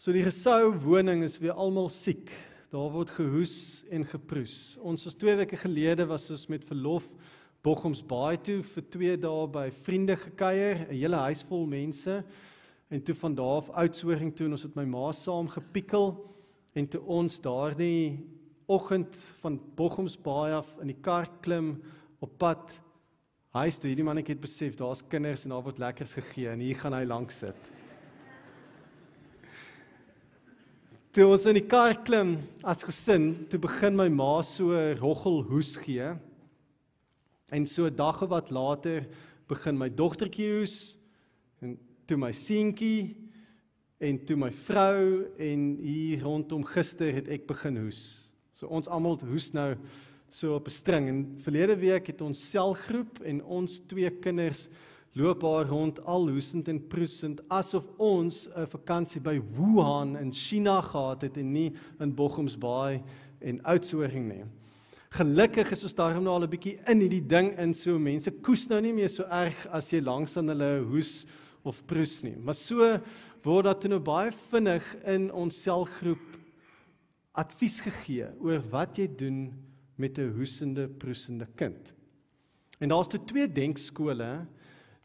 So die Resou woning is weer almal siek. Daar word gehoes en geproes. Ons was 2 weke gelede was ons met verlof Bochumsbaai toe vir 2 dae by vriende gekuier, 'n hele huis vol mense. En toe van daar af Oudtshoorn toe, en ons het my ma saam gepikkel. En toe ons daardie oggend van Bochumsbaai af in die kar klim op pad huis toe, hierdie mannetjie het besef, daar's kinders en daar word lekkers gegee en hier gaan hy langs sit. Toe ons in die kar klim as gesin, toe begin my ma so roggelhoes gee. En so 'n dag of wat later begin my dogtertjie hoes, en toe my seentjie, en toe my vrou, en hier rondom gister het ek begin hoes. So ons almal hoes nou so op 'n string. En verlede week het ons selgroep en ons 2 kinders loop daar rond al hoesend en proesend, asof ons 'n vakansie by Wuhan in China gehad het en nie in Bochumsbaai en Oudtshoorn nie. Gelukkig is ons daarom nou al 'n bietjie in hierdie ding in, so mense koes nou nie meer so erg as jy langs aan hulle hoes of proes nie. Maar so word dat nou baie vinnig in ons selgroep advies gegee oor wat jy doen met 'n hoesende, proesende kind. En daar's 2 denkskole.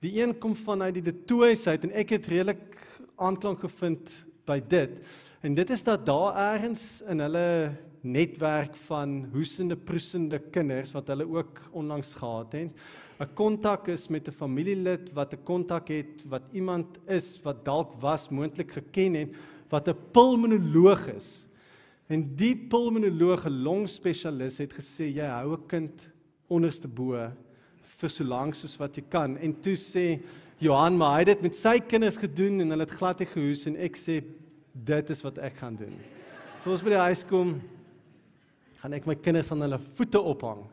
Die een kom vanuit die Detoys uit en ek het redelik aanklank gevind by dit. En dit is dat daar ergens in hulle netwerk van hoesende, proesende kinders, wat hulle ook onlangs gehad het, 'n kontak is met 'n familielid, wat 'n kontak het, wat iemand is, wat dalk was, moontlik geken het, wat 'n pulmonoloog is. En die pulmonoloog, 'n longspesialis, het gesê, jy hou 'n kind onderste bo, vir so lank soos wat jy kan. En toe sê Johan, maar hy het dit met sy kinders gedoen, en hulle het glad nie gehoes, en ek sê, dit is wat ek gaan doen. So ons by die huis kom, gaan ek my kinders aan hulle voete ophang.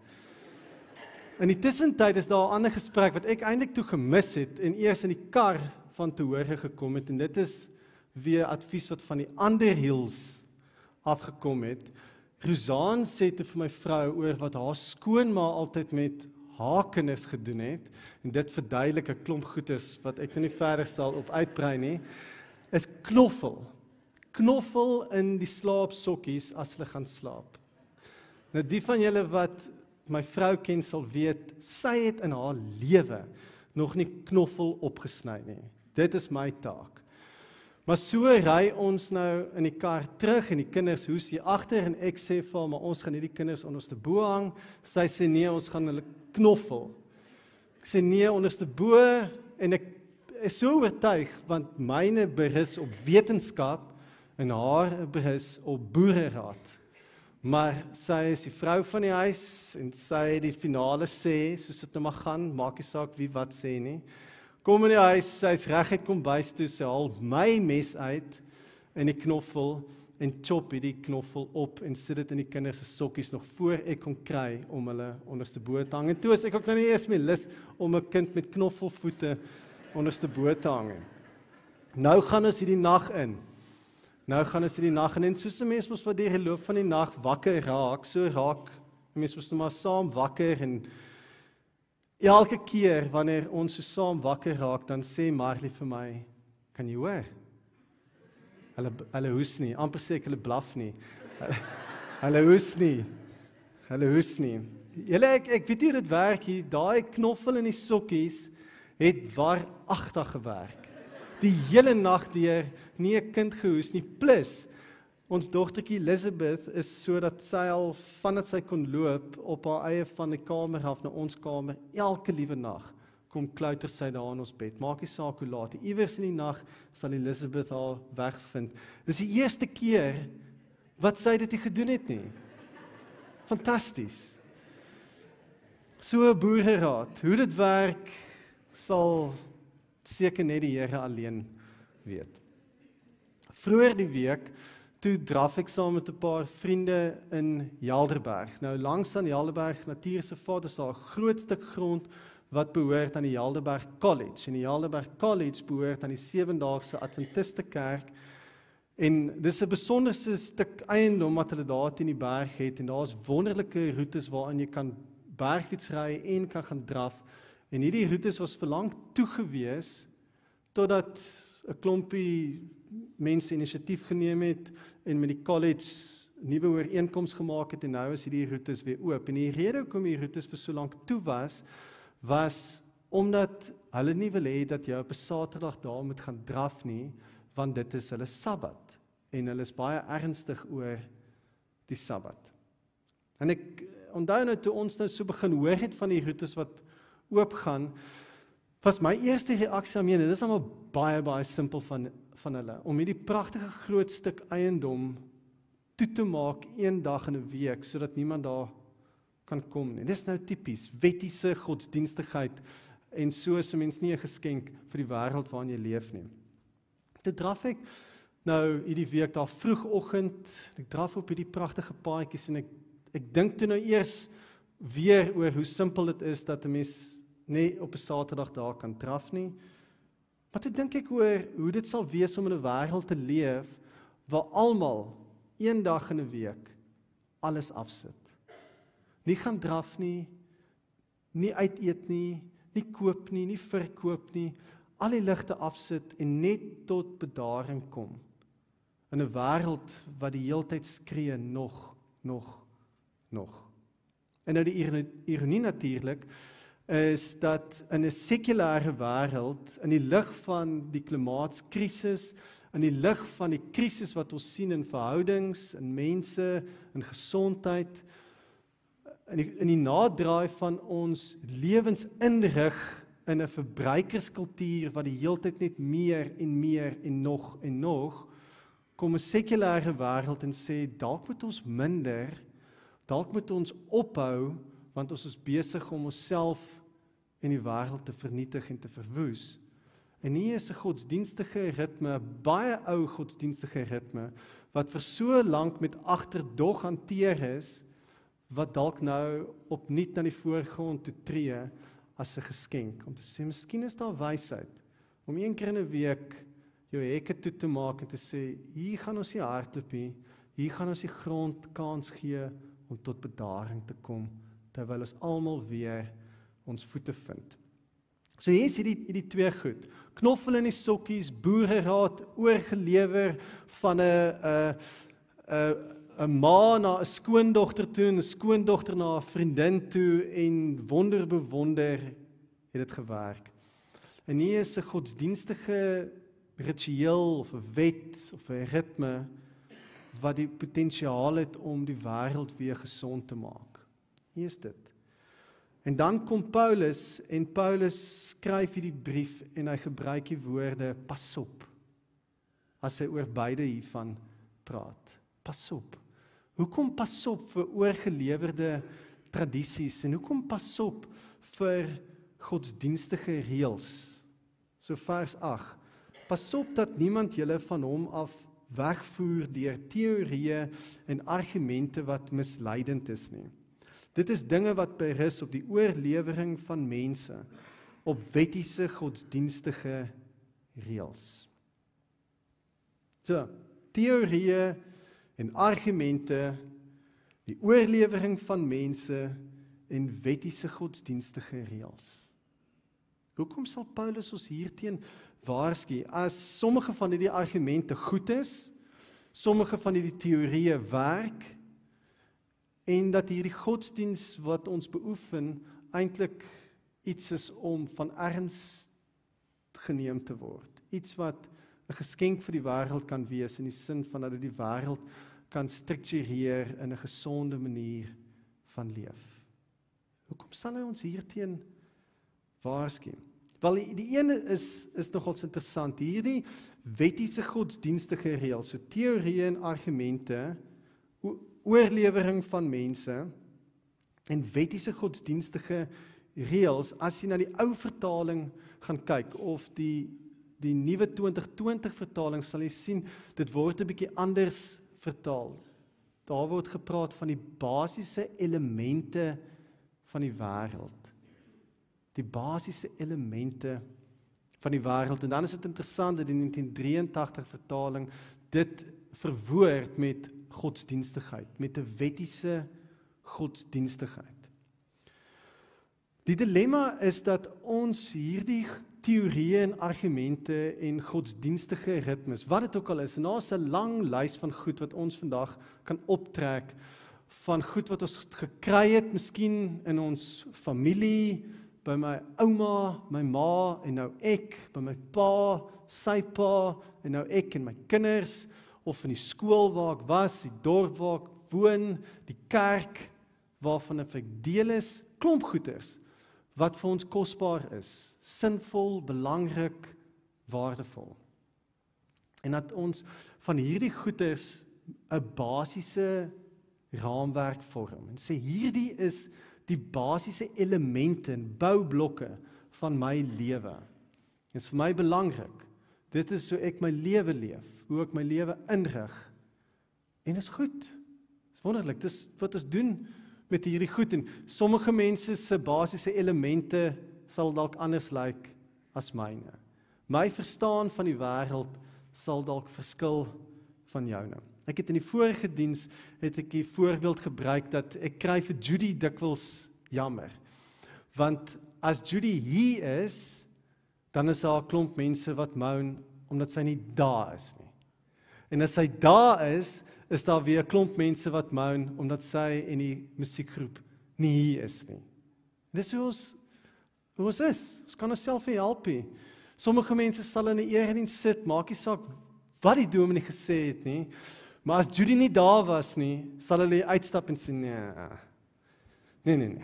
In die tussentyd is daar 'n ander gesprek, wat ek eintlik toe gemis het, en eers in die kar van te hoor gekom het, en dit is weer advies wat van die ander hiels afgekom het. Rosaan sê toe vir my vrou oor wat haar skoonma altyd met haar kinders gedoen het, en dit verduidelik 'n klomp goedes wat ek nie verder sal op uitbrei nie, is knoffel. Knoffel in die slaapsokkies as hulle gaan slaap. Nou die van julle wat my vrou ken sal weet, sy het in haar lewe nog nie knoffel opgesny nie. Dit is my taak. Maar so ry ons nou in die kar terug en die kinders hoes hier agter en ek sê vir haar, maar ons gaan nie die kinders onderste bo hang. Sy sê nee, ons gaan hulle knoffel. Ek sê nee, onderste bo, en ek is so oortuig, want myne berus op wetenskap en haar berus op boereraad. Maar sy is die vrou van die huis en sy het die finale sê, soos dit nou maar gaan, maak nie saak wie wat sê nie. Kom in die huis, sy is reguit kombuis toe, sy haal my mes uit in die knoffel en chop hierdie knoffel op en sit dit in die kinders se sokkies nog voor ek kon kry om hulle onderste bo te hang. En toe is ek ook nou nie eers meer lus om 'n kind met knoffelvoete onderste bo te hang. Nou gaan ons hierdie nag in. En soos 'n mens mos wat deur die loop van die nag wakker raak, so raak 'n mens mos nou maar saam wakker en elke keer wanneer ons so saam wakker raak, dan sê Marley vir my, kan jy hoor? Hulle hoes nie, amper sê ek hulle blaf nie. Hulle hoes nie. Julle, ek weet nie hoe dit werk hier, daai knoffel in die sokkies het waaragtig gewerk. Die hele nag deur, nie 'n kind gehoes nie, plus ons dogtertjie Elizabeth is so dat sy al vandat sy kon loop op haar eie van die kamer af na ons kamer, elke liewe nag kom klouter sy daar in ons bed. Maak nie saak hoe laat, iewers in die nag sal Elizabeth haar wegvind. Dis die eerste keer wat sy dit nie gedoen het nie. Fantasties. So 'n boereraad, hoe dit werk sal seker net die Here alleen weet. Vroeër die week toe draf ek saam met 'n paar vriende in Helderberg. Nou langs aan Helderberg Natuurreservaat is daar 'n groot stuk grond wat behoort aan die Helderberg College. En die Helderberg College behoort aan die Sewendaagse Adventiste Kerk. En dis 'n besonderse stuk eiendom wat hulle daar teen die berg het. En daar's wonderlike roetes waarin jy kan bergfietsry en kan gaan draf. En hierdie roetes was vir lank toegewees totdat 'n klompie mense inisiatief geneem het en met die college nuwe ooreenkoms gemaak het en nou is hierdie roetes weer oop. En die rede hoekom die roetes vir so lank toe was omdat hulle nie wil hê dat jy op 'n Saterdag daar moet gaan draf nie, want dit is hulle Sabbat en hulle is baie ernstig oor die Sabbat. En ek onthou nou toe ons nou so begin hoor het van die roetes wat oopgaan, was my eerste reaksie aan dit is allemaal baie simpel van hulle, om hierdie pragtige groot stuk eiendom toe te maak een dag in 'n week, sodat niemand daar kan kom nie. Dit is nou typies, wettiese godsdienstigheid, en so is 'n mens nie 'n geskenk vir die wêreld waarin jy leef nie. Toe draf ek nou hierdie week daar vroegoggend, ek draf op hierdie pragtige paadjies en ek dink toe nou eers weer oor hoe simpel dit is dat 'n mens nie op 'n Saterdag daar kan draf nie. Maar toe dink ek oor hoe dit sal wees om in 'n wêreld te leef waar almal een dag in 'n week alles afsit. Nie gaan draf nie, nie uit eet nie, nie koop nie, nie verkoop nie, al die ligte afsit en net tot bedaring kom. In 'n wêreld wat die heeltyd skree nog. En nou die ironie natuurlik is dat in 'n sekulêre wêreld, in die lig van die klimaatskrisis, in die lig van die krisis wat ons sien in verhoudings, in mense, in gesondheid, in die nadraai van ons lewens inrig in 'n verbruikerskultuur wat die heeltyd net meer en nog, kom 'n sekulêre wêreld en sê, dalk moet ons minder, dalk moet ons ophou, want ons is besig om onsself en die wêreld te vernietig en te verwoes. En hier is 'n godsdienstige ritme, 'n baie ou godsdienstige ritme, wat vir so lank met agterdog hanteer is, wat dalk nou opnuut aan die voorgrond toe tree as 'n geskenk, om te sê, miskien is daar wysheid, om een keer in 'n week jou hekke toe te maak en te sê, hier gaan ons nie hardloop nie, hier gaan ons die grond kans gee om tot bedaring te kom, terwyl ons almal weer ons voete vind. So hier is hierdie twee goed, knoffel in die sokkies, boereraad, oorgelewer van 'n ma na 'n skoondogter toe, en 'n skoondogter na 'n vriendin toe, en wonder het dit gewerk. En hier is 'n godsdienstige ritueel, of 'n wet, of 'n ritme, wat die potensiaal het om die wêreld weer gesond te maak. Hier is dit. En dan kom Paulus, en Paulus skryf hierdie brief, en hy gebruik die woorde, pas op, as hy oor beide hiervan praat. Pas op. Hoekom pas op vir oorgelewerde tradisies, en hoekom pas op vir godsdienstige reëls? So vers 8, pas op dat niemand julle van hom af wegvoer deur teorieë en argumente wat misleidend is nie. Dit is dinge wat berus op die oorlewering van mense, op wettiese godsdienstige reëls. So, teorieë en argumente, die oorlewering van mense en wettiese godsdienstige reëls. Hoekom sal Paulus ons hierteen waarsku? As sommige van hierdie argumente goed is, sommige van hierdie teorieë werk, en dat hierdie godsdiens wat ons beoefen eintlik iets is om van erns geneem te word. Iets wat 'n geskenk vir die wêreld kan wees, in die sin van dat dit die wêreld kan struktureer in 'n gesonde manier van leef. Hoekom sal hy ons hierteen waarsku? Wel, die ene is nogals interessant. Hierdie wettiese godsdienstige reëls, so teorieë en argumente, oorlewering van mense en wettiese godsdienstige reëls, as jy na die ou vertaling gaan kyk, of die nuwe 2020 vertaling, sal jy sien, dit word 'n bietjie anders vertaal. Daar word gepraat van die basiese elemente van die wêreld. Die basiese elemente van die wêreld. En dan is dit interessant dat die 1983 vertaling dit verwoord met godsdienstigheid, met 'n wettiese godsdienstigheid. Die dilemma is dat ons hierdie teorieë en argumente en godsdienstige ritmes, wat dit ook al is. En daar is 'n lang lys van goed wat ons vandag kan optrek, van goed wat ons gekry het, miskien in ons familie, by my ouma, my ma en nou ek, by my pa, sy pa en nou ek en my kinders, of in die skool waar ek was, die dorp waar ek woon, die kerk waarvan ek deel is, klomp goeders wat vir ons kosbaar is, sinvol, belangrik, waardevol. En dat ons van hierdie goeders 'n basiese raamwerk vorm. En sê hierdie is die basiese elemente en boublokke van my lewe. Dit is vir my belangrik. Dit is hoe ek my lewe leef, hoe ek my lewe inrig. En dit is goed. Dit is wonderlik. Dit is wat ons doen met hierdie goed. En sommige mense se basiese elemente sal dalk anders lyk as myne. My verstaan van die wêreld sal dalk verskil van joune. Ek het in die vorige diens het ek die voorbeeld gebruik dat ek kry vir Judy dikwels jammer. Want as Judy hier is, dan is daar 'n klomp mense wat moan omdat sy nie daar is nie. En as sy daar is daar weer 'n klomp mense wat moan omdat sy en die musiekgroep nie hier is nie. Dis hoe ons is. Ons kan onsself nie help nie. Sommige mense sal in 'n erediens sit, maak nie saak wat die dominee gesê het nie, maar as Judy nie daar was nie, sal hulle uitstap en sê nee.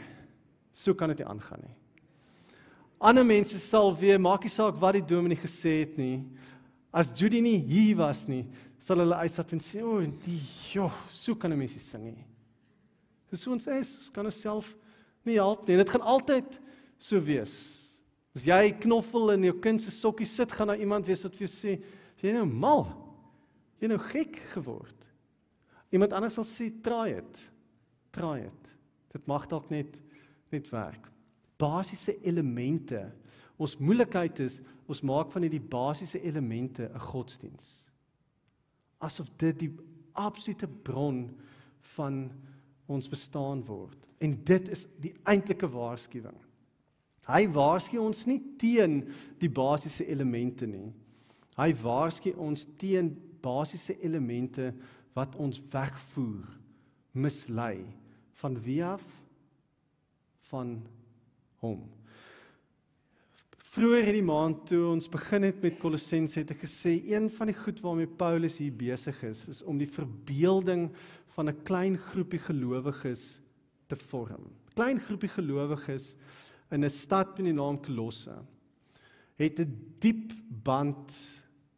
So kan dit nie aangaan nie. Ander mense sal weer, maak nie saak wat die dominee gesê het nie, as Judy nie hier was nie, sal hulle uitstap en sê, so kan 'n mens nie sing nie. Dis hoe ons is, ons kan onsself nie help nie. En dit gaan altyd so wees. As jy knoffel in jou kind se sokkie sit, gaan daar iemand wees wat vir jou sê, jy nou mal, jy nou gek geword. Iemand anders sal sê, try it. Dit mag dalk net werk. Basiese elemente. Ons moeilikheid is, ons maak van hierdie basiese elemente 'n godsdiens. Asof dit die absolute bron van ons bestaan word. En dit is die eintlike waarskuwing. Hy waarsku ons nie teen die basiese elemente nie. Hy waarsku ons teen basiese elemente wat ons wegvoer, mislei. Van wie af? Van hom. Vroeër in die maand toe ons begin het met Kolossense, het ek gesê, een van die goed waarmee Paulus hier besig is om die verbeelding van 'n klein groepie gelowiges te vorm. Klein groepie gelowiges in 'n stad met die naam Kolosse het 'n diep band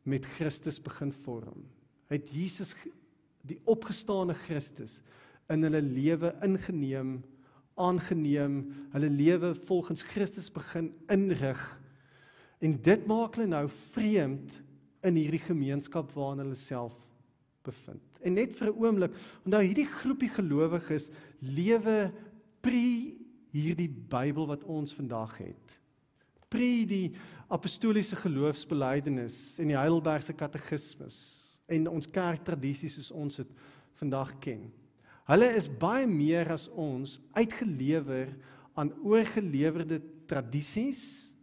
met Christus begin vorm. Het Jesus, die opgestane Christus, in hulle lewe ingeneem, aangeneem, hulle lewe volgens Christus begin inrig. En dit maak hulle nou vreemd in hierdie gemeenskap waarin hulle self bevind. En net vir 'n oomblik, onthou hierdie groepie gelowiges lewe pre hierdie Bybel wat ons vandag het. Pre die apostoliese geloofsbelijdenis en die Heidelbergse katekismes en ons kerktradisies soos ons dit vandag ken. Hulle is baie meer as ons uitgelewer aan oorgelewerde tradisies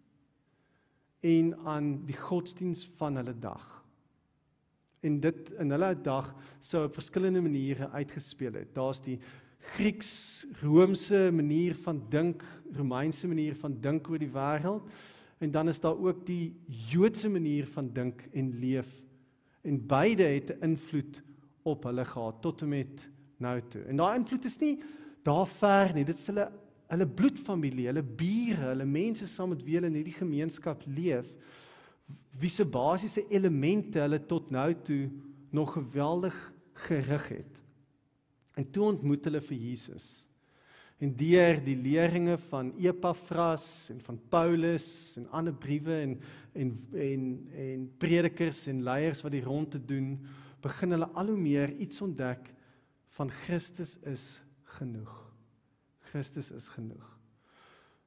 en aan die godsdiens van hulle dag. En dit in hulle dag sou op verskillende maniere uitgespeel het. Daar's die Grieks-Romeinse manier van dink, Romeinse manier van dink oor die wêreld, en dan is daar ook die Joodse manier van dink en leef. En beide het 'n invloed op hulle gehad tot en met nou toe. En daai invloed is nie daar ver nie, dit is hulle bloedfamilie, hulle bure, hulle mense saam met wie hulle in hierdie gemeenskap leef, wie se basiese elemente hulle tot nou toe nog geweldig gerig het. En toe ontmoet hulle vir Jesus. En deur die leringe van Epafras en van Paulus en ander briewe en predikers en leiers wat die ronde doen, begin hulle al hoe meer iets ontdek van Christus is genoeg. Christus is genoeg.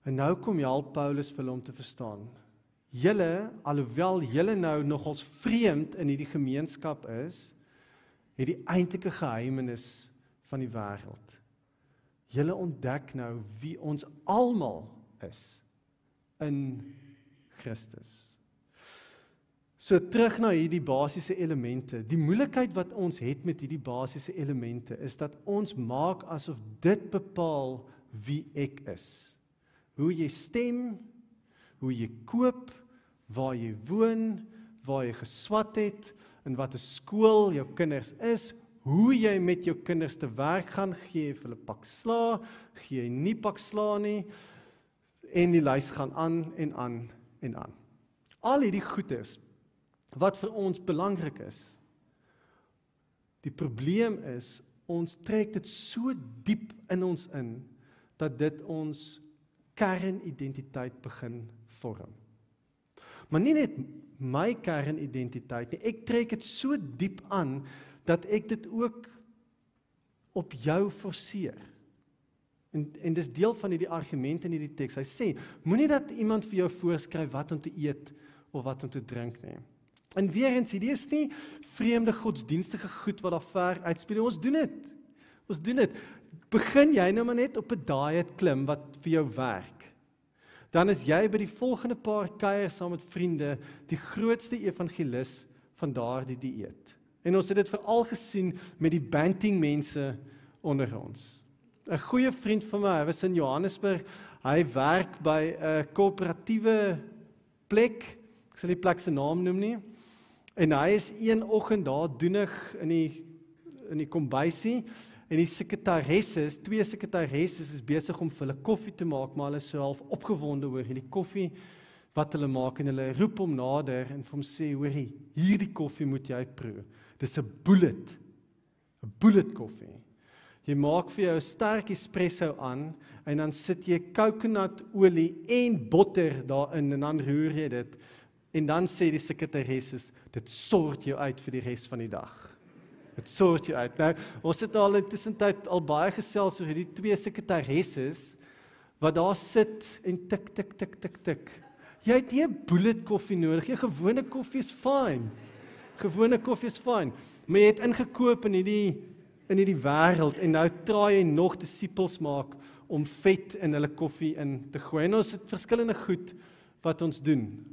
En nou kom Paulus vir hulle om te verstaan. Julle, alhoewel julle nou nogals vreemd in hierdie gemeenskap is, het die eintlike geheimenis van die wêreld. Julle ontdek nou wie ons almal is in Christus. So terug na hierdie basiese elemente. Die moeilikheid wat ons het met hierdie basiese elemente is dat ons maak asof dit bepaal wie ek is. Hoe jy stem, hoe jy koop, waar jy woon, waar jy geswat het, in watter skool jou kinders is, hoe jy met jou kinders te werk gaan, gee jy vir hulle pak sla, gee jy nie pak sla nie, en die lys gaan aan en aan en aan. Al hierdie goeders wat vir ons belangrik is. Die probleem is, ons trek dit so diep in ons in, dat dit ons kernidentiteit begin vorm. Maar nie net my kernidentiteit nie, ek trek dit so diep aan, dat ek dit ook op jou forceer. En dis deel van hierdie argument in hierdie teks. Hy sê, moenie dat iemand vir jou voorskryf wat om te eet, of wat om te drink nie. En weer eens, hierdie is nie vreemde godsdienstige goed wat daar ver uitspeel. Ons doen dit. Ons doen dit. Begin jy nou maar net op 'n diet klim wat vir jou werk. Dan is jy by die volgende paar kuier saam met vriende die grootste evangelis van daardie dieet. En ons het dit veral gesien met die banting mense onder ons. 'n Goeie vriend van my, hy was in Johannesburg, hy werk by 'n koöperatiewe plek, ek sal die plek se naam noem nie, en hy is een oggend daar doenig in die kombuisie, en die sekretaresse, twee sekretaresse is besig om vir hulle koffie te maak, maar hulle is so half opgewonde oor hierdie koffie wat hulle maak, en hulle roep hom nader en vir hom sê, hoorie, hierdie koffie moet jy proe. Dis 'n bullet koffie. Jy maak vir jou 'n sterk espresso aan, en dan sit jy kokonaolie en botter daarin, en dan roer jy dit, en dan sê die sekretaresse, dit sort jou uit vir die res van die dag. Dit sort jou uit. Nou, ons het al intussen tyd al baie gesels oor hierdie twee sekretaresse, wat daar sit en tik, tik, tik, tik, tik. Jy het nie 'n bullet koffie nodig, jy gewone koffie is fyn. Gewone koffie is fyn. Maar jy het ingekoop in hierdie wêreld, en nou traai jy nog disippels maak om vet in hulle koffie in te gooi. En ons het verskillende goed wat ons doen.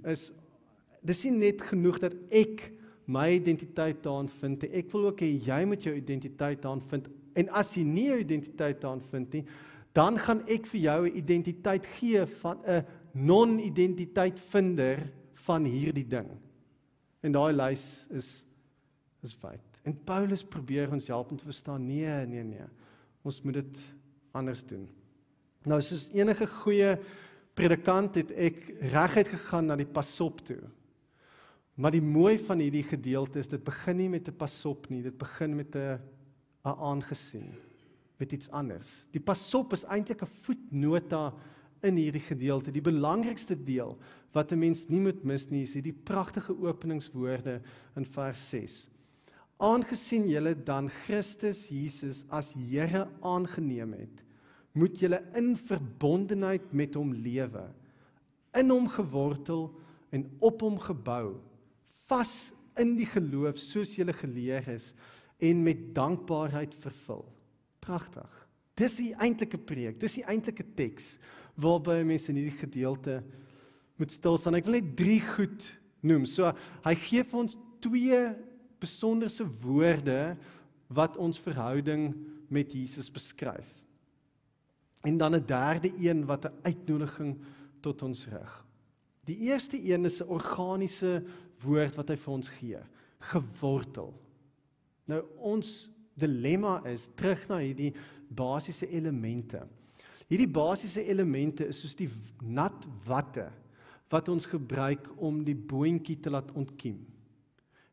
Dis nie net genoeg dat ek my identiteit daarin vind. Ek wil ook hê jy moet jou identiteit daarin vind. En as jy nie jou identiteit daarin vind nie, dan gaan ek vir jou 'n identiteit gee van 'n non-identiteit vinder van hierdie ding. En daai lys is wyd. En Paulus probeer ons help om te verstaan, nee, ons moet dit anders doen. Nou, soos enige goeie predikant het ek reguit gegaan na die pasop toe. Maar die mooi van hierdie gedeelte is, dit begin nie met 'n pasop nie, dit begin met 'n aangesien, met iets anders. Die pasop is eintlik 'n voetnota in hierdie gedeelte. Die belangrikste deel wat 'n mens nie moet mis nie, is hierdie pragtige openingswoorde in vers 6. Aangesien julle dan Christus Jesus as Here aangeneem het, moet julle in verbondenheid met hom lewe, in hom gewortel en op hom gebou, vas in die geloof soos julle geleer is en met dankbaarheid vervul. Pragtig. Dis die eintlike preek, dis die eintlike teks waarby mense in hierdie gedeelte moet stil staan. Ek wil net 3 goed noem. So hy gee vir ons 2 besonderse woorde wat ons verhouding met Jesus beskryf. En dan 'n derde een wat 'n uitnodiging tot ons rig. Die eerste een is 'n organiese woord wat hy vir ons gee, gewortel. Nou ons dilemma is terug na hierdie basiese elemente. Hierdie basiese elemente is soos die nat watte wat ons gebruik om die boontjie te laat ontkiem.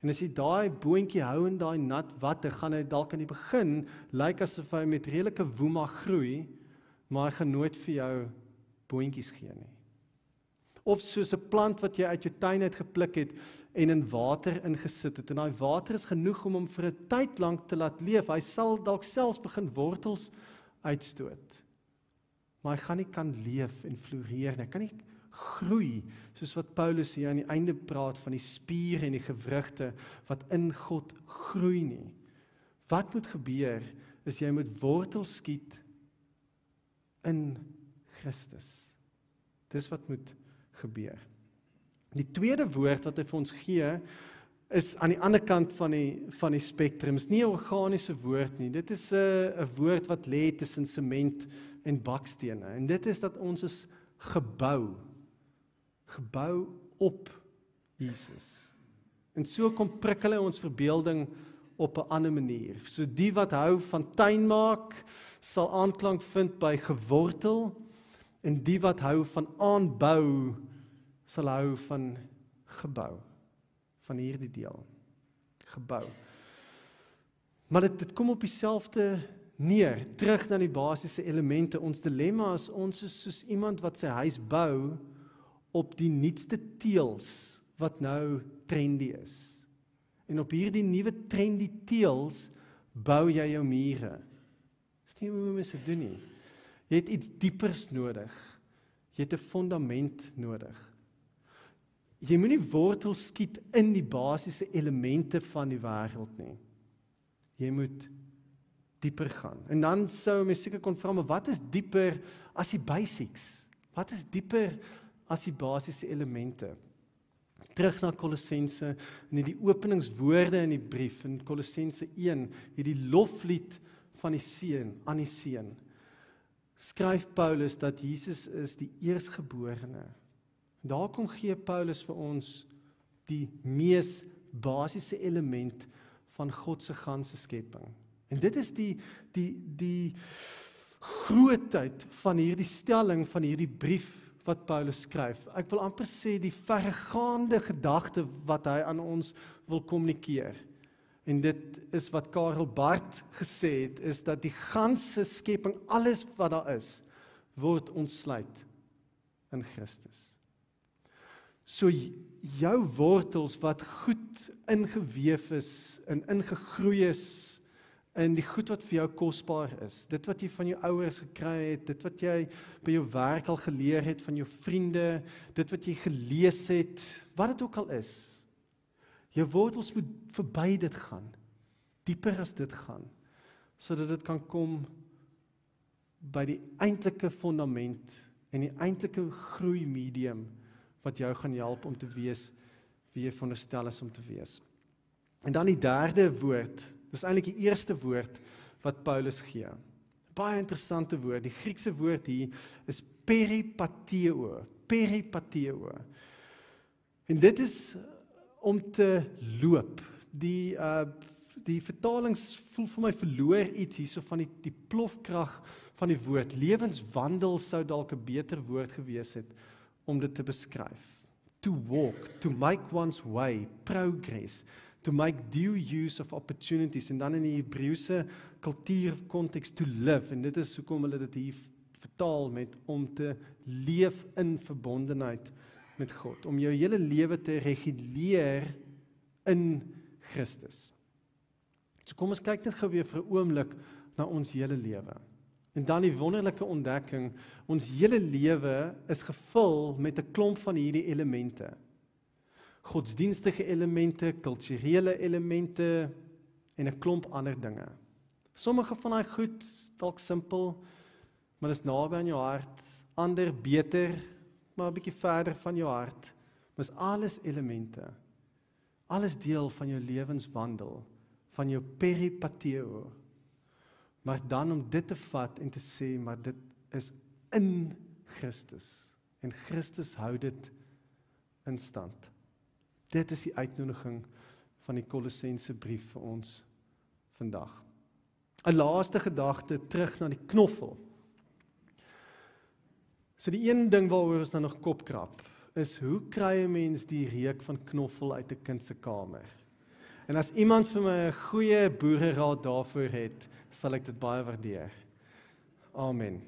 En as jy daai boontjie hou in daai nat watte, gaan hy dalk aan die begin lyk asof hy met redelike woema groei, maar hy gaan nooit vir jou boontjies gee nie. Of soos 'n plant wat jy uit jou tuin uit gepluk het en in water ingesit het. En daai water is genoeg om hom vir 'n tyd lank te laat leef. Hy sal dalk selfs begin wortels uitstoot. Maar hy gaan nie kan leef en floreer nie. Hy kan nie groei, soos wat Paulus hier aan die einde praat van die spiere en die gewrigte wat in God groei nie. Wat moet gebeur is jy moet wortels skiet in Christus. Dis wat moet gebeur. Die tweede woord wat hy vir ons gee, is aan die ander kant van die spektrum. Dit is nie 'n organiese woord nie. Dit is 'n woord wat lê tussen sement en bakstene. En dit is dat ons is gebou op Jesus. En so kom prikkel hy ons verbeelding op 'n ander manier. So die wat hou van tuin maak, sal aanklank vind by gewortel, en die wat hou van aanbou, sal hou van gebou. Van hierdie deel. Gebou. Maar dit kom op dieselfde neer, terug na die basiese elemente. Ons dilemma is, ons is soos iemand wat sy huis bou op die nuutste teëls wat nou trendy is. En op hierdie nuwe trendy teëls bou jy jou mure. Dis nie hoe mense doen nie. Jy het iets diepers nodig. Jy het 'n fondament nodig. Jy moenie wortels skiet in die basiese elemente van die wêreld nie. Jy moet dieper gaan. En dan sou mens seker kon vra, maar wat is dieper as die basics? Wat is dieper as die basiese elemente? Terug na Kolossense, en die openingswoorde in die brief, in Kolossense 1, hierdie loflied van die seun, aan die seun, skryf Paulus dat Jesus is die eersgeborene. Daar kom gee Paulus vir ons die mees basiese element van God se ganse skepping. En dit is die grootheid van hierdie stelling, van hierdie brief wat Paulus skryf. Ek wil amper sê die verregaande gedagte wat hy aan ons wil kommunikeer. En dit is wat Karel Barth gesê het, is dat die ganse skepping, alles wat daar is, word ontsluit in Christus. So jou wortels wat goed ingeweef is en ingegroei is in die goed wat vir jou kosbaar is, dit wat jy van jou ouers gekry het, dit wat jy by jou werk al geleer het van jou vriende, dit wat jy gelees het, wat dit ook al is, jou wortels moet verby dit gaan, dieper as dit gaan, sodat dit kan kom by die eintlike fondament en die eintlike groeimedium wat jou gaan help om te wees wie jy veronderstel is om te wees. En dan die derde woord, dis eintlik die eerste woord wat Paulus gee. Baie interessante woord, die Griekse woord hier is peripateo, en dit is om te loop. Die vertalings voel vir my verloor iets hierso van die plofkrag van die woord. Lewenswandel sou dalk 'n beter woord gewees het om dit te beskryf. To walk, to make one's way, progress, to make due use of opportunities, en dan in die Hebreëse kultuur of konteks, to live, en dit is hoekom hulle dit hier vertaal met om te leef in verbondenheid met God, om jou hele lewe te reguleer in Christus. So kom ons kyk net gou weer vir 'n oomblik na ons hele lewe. En dan die wonderlike ontdekking, ons hele lewe is gevul met 'n klomp van hierdie elemente. Godsdienstige elemente, kulturele elemente en 'n klomp ander dinge. Sommige van daai goed dalk simpel, maar dis naby aan jou hart, ander beter, maar 'n bietjie verder van jou hart. Maar is alles elemente. Alles deel van jou lewenswandel, van jou peripateo. Maar dan om dit te vat en te sê, maar dit is in Christus. En Christus hou dit in stand. Dit is die uitnodiging van die Kolossense brief vir ons vandag. 'n Laaste gedagte terug na die knoffel. So die een ding waaroor ons nou nog kop krap, is hoe kry 'n mens die reuk van knoffel uit 'n kind se kamer? En as iemand vir my 'n goeie boereraad daarvoor het, sal ek dit baie waardeer. Amen.